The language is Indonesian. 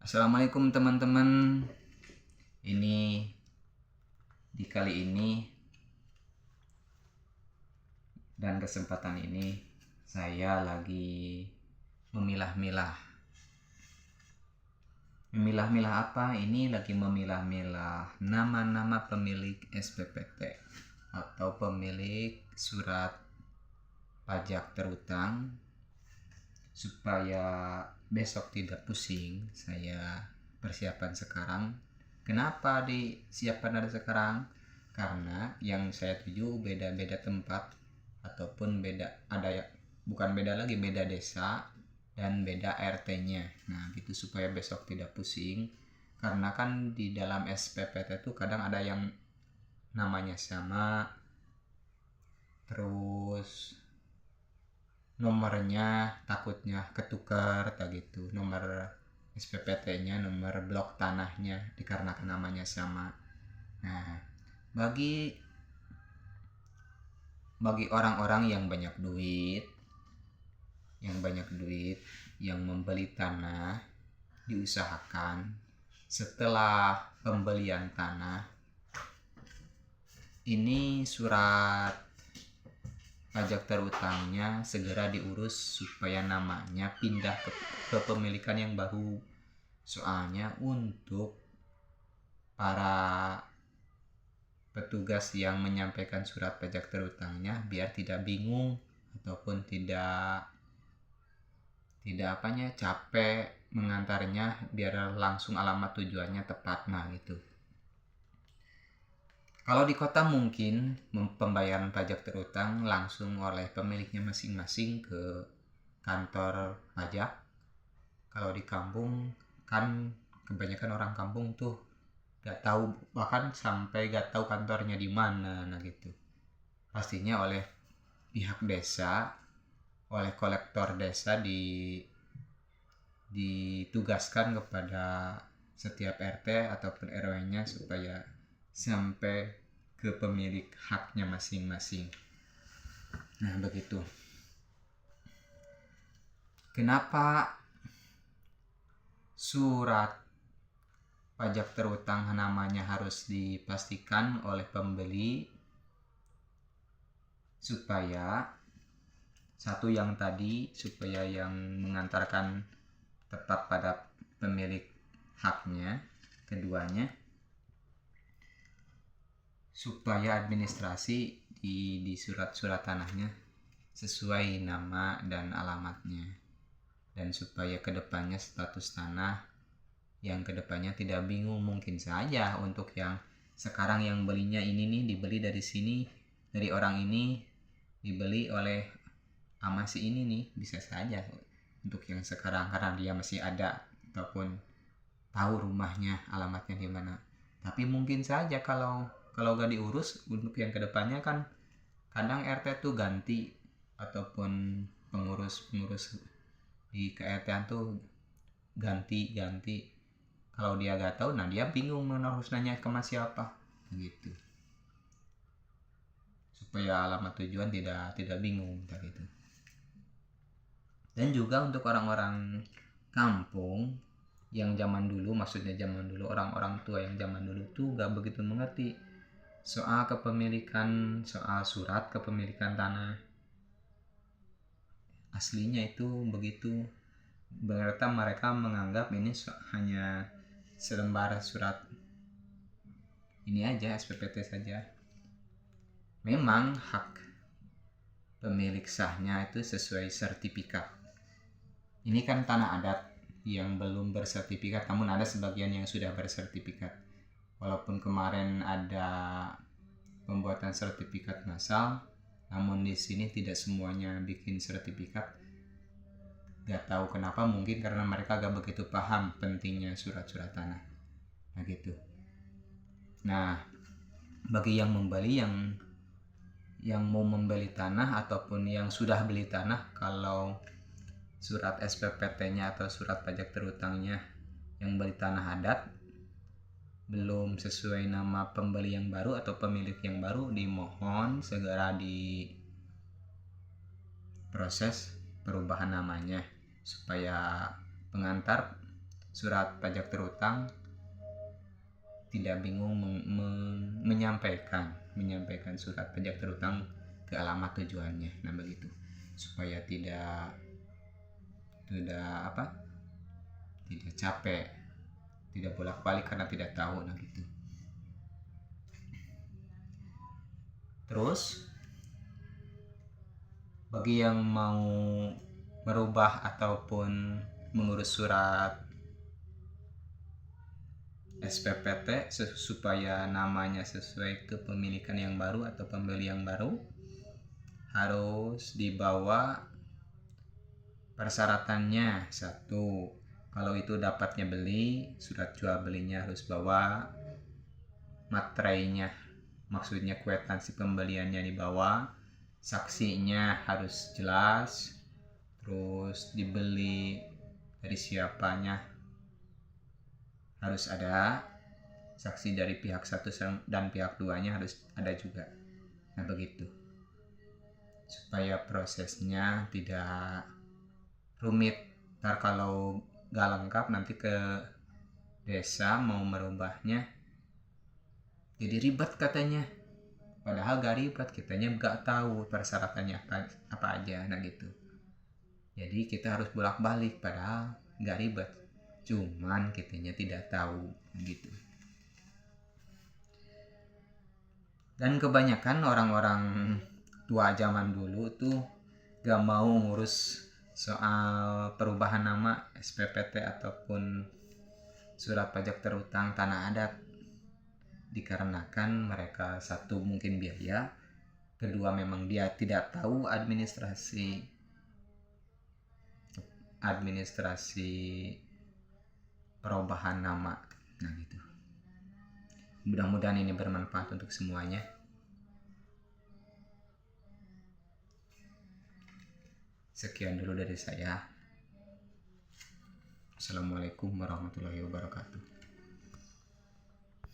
Assalamualaikum teman-teman. Ini di kali ini dan kesempatan ini saya lagi memilah-milah. Memilah-milah apa? Ini lagi memilah-milah nama-nama pemilik SPPT atau pemilik surat pajak terutang, supaya besok tidak pusing. Saya persiapan sekarang. Kenapa disiapkan dari sekarang? Karena yang saya tuju beda-beda tempat ataupun bukan beda lagi, beda desa dan beda RT-nya. Nah, gitu supaya besok tidak pusing. Karena kan di dalam SPPT itu kadang ada yang namanya sama, terus nomornya takutnya ketukar tak gitu, nomor SPPT-nya, nomor blok tanahnya, dikarenakan namanya sama. Nah, bagi orang-orang yang banyak duit, yang membeli tanah, diusahakan setelah pembelian tanah ini surat pajak terutangnya segera diurus supaya namanya pindah ke kepemilikan yang baru. Soalnya untuk para petugas yang menyampaikan surat pajak terutangnya biar tidak bingung ataupun tidak capek mengantarnya, biar langsung alamat tujuannya tepat. Nah gitu. Kalau di kota mungkin pembayaran pajak terutang langsung oleh pemiliknya masing-masing ke kantor pajak. Kalau di kampung kan kebanyakan orang kampung tuh gak tahu, bahkan sampai gak tahu kantornya di mana. Nah gitu. Pastinya oleh pihak desa, oleh kolektor desa ditugaskan kepada setiap RT ataupun RW-nya supaya sampai ke pemilik haknya masing-masing. Nah begitu. Kenapa surat pajak terutang namanya harus dipastikan oleh pembeli? Supaya satu yang tadi, supaya yang mengantarkan tepat pada pemilik haknya. Keduanya, supaya administrasi di surat-surat tanahnya sesuai nama dan alamatnya, dan supaya kedepannya status tanah yang kedepannya tidak bingung. Mungkin saja untuk yang sekarang yang belinya ini nih, dibeli dari sini, dari orang ini, dibeli oleh ama si ini nih, bisa saja untuk yang sekarang karena dia masih ada ataupun tahu rumahnya, alamatnya di mana. Tapi mungkin saja kalau gak diurus untuk yang kedepannya, kan kadang RT tuh ganti ataupun pengurus di KRT-an tuh ganti. Kalau dia gak tahu, nah dia bingung harus nanya ke siapa gitu, supaya alamat tujuan tidak bingung gitu. Dan juga untuk orang-orang kampung yang zaman dulu, orang-orang tua yang zaman dulu tuh gak begitu mengerti soal kepemilikan, soal surat kepemilikan tanah. Aslinya itu begitu. Mereka menganggap ini hanya selembar surat ini aja, SPPT saja. Memang hak pemilik sahnya itu sesuai sertifikat. Ini kan tanah adat yang belum bersertifikat, namun ada sebagian yang sudah bersertifikat. Walaupun kemarin ada pembuatan sertifikat massal, namun di sini tidak semuanya bikin sertifikat. Gak tahu kenapa, mungkin karena mereka gak begitu paham pentingnya surat-surat tanah. Nah gitu. Nah, bagi yang membeli, yang mau membeli tanah ataupun yang sudah beli tanah, kalau surat SPPT-nya atau surat pajak terutangnya yang beli tanah adat belum sesuai nama pembeli yang baru atau pemilik yang baru, dimohon segera diproses perubahan namanya supaya pengantar surat pajak terutang tidak bingung menyampaikan surat pajak terutang ke alamat tujuannya. Nah begitu, supaya tidak capek, tidak bolak-balik karena tidak tahu. Nah gitu. Terus bagi yang mau merubah ataupun mengurus surat SPPT supaya namanya sesuai kepemilikan yang baru atau pembeli yang baru, harus dibawa persyaratannya. 1, kalau itu dapatnya beli, surat jual belinya harus bawa, materainya, maksudnya kwitansi pembeliannya dibawa, saksinya harus jelas, terus dibeli dari siapanya harus ada, saksi dari pihak 1 dan pihak 2-nya harus ada juga. Nah begitu, supaya prosesnya tidak rumit. Ntar kalau gak lengkap nanti ke desa mau merubahnya jadi ribet katanya, padahal gak ribet, kitanya gak tahu persyaratannya apa aja. Nah gitu, jadi kita harus bolak-balik padahal gak ribet, cuman kitanya tidak tahu gitu. Dan kebanyakan orang-orang tua zaman dulu tuh gak mau ngurus soal perubahan nama SPPT ataupun surat pajak terutang tanah adat, dikarenakan mereka 1 mungkin biaya, 2 memang dia tidak tahu administrasi perubahan nama. Nah gitu. Mudah-mudahan ini bermanfaat untuk semuanya. Sekian dulu dari saya. Assalamualaikum warahmatullahi wabarakatuh.